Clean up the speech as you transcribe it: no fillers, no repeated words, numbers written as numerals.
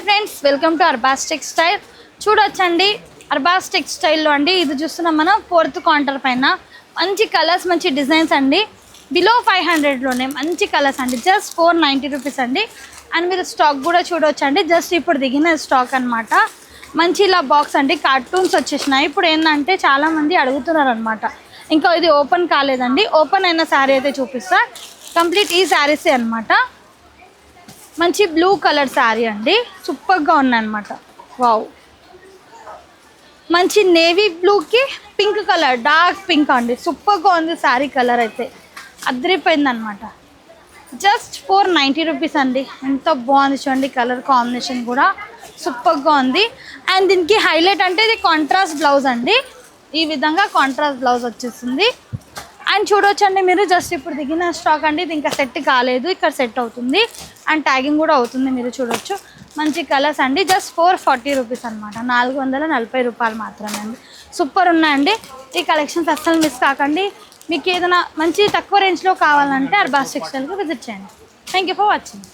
Friends welcome to Arbaz textile. చూడొచ్చండి అర్బాస్ టెక్స్టైల్లో అండి ఇది చూస్తున్నాం మనం 4th కౌంటర్ పైన మంచి కలర్స్ మంచి డిజైన్స్ అండి. బిలో 500లోనే మంచి కలర్స్ అండి. జస్ట్ 490 రూపీస్ అండి. అండ్ మీరు స్టాక్ కూడా చూడొచ్చండి. జస్ట్ ఇప్పుడు దిగిన స్టాక్ అనమాట. మంచి ఇలా బాక్స్ అండి. కార్టూన్స్ వచ్చేసినాయి. ఇప్పుడు ఏంటంటే చాలామంది అడుగుతున్నారు అనమాట. ఇంకా ఇది ఓపెన్ కాలేదండి. ఓపెన్ అయిన శారీ అయితే చూపిస్తా. కంప్లీట్ ఈ శారీసే అనమాట. మంచి బ్లూ కలర్ శారీ అండి. సూపర్గా ఉన్నాయన్నమాట. వావ్, మంచి నేవీ బ్లూకి పింక్ కలర్, డార్క్ పింక్ అండి. సూపర్గా ఉంది శారీ. కలర్ అయితే అదిరిపోయిందనమాట. జస్ట్ 490 రూపీస్ అండి. ఎంత బాగుంది చూడండి. కలర్ కాంబినేషన్ కూడా సూపర్గా ఉంది. అండ్ దీనికి హైలైట్ అంటే ఇది కాంట్రాస్ట్ బ్లౌజ్ అండి. ఈ విధంగా కాంట్రాస్ట్ బ్లౌజ్ వచ్చేస్తుంది. అండ్ చూడొచ్చండి మీరు జస్ట్ ఇప్పుడు దిగిన స్టాక్ అండి. ఇది ఇంకా సెట్ కాలేదు. ఇక్కడ సెట్ అవుతుంది అండ్ ట్యాగింగ్ కూడా అవుతుంది. మీరు చూడొచ్చు మంచి కలర్స్ అండి. జస్ట్ 440 రూపీస్ అనమాట. 440 రూపాయలు మాత్రమే అండి. సూపర్ ఉన్నాయండి. ఈ కలెక్షన్స్ అస్సలు మిస్ కాకండి. మీకు ఏదైనా మంచి తక్కువ రేంజ్లో కావాలంటే అర్బాస్ టెక్స్టైల్కి విజిట్ చేయండి. Thank you for watching.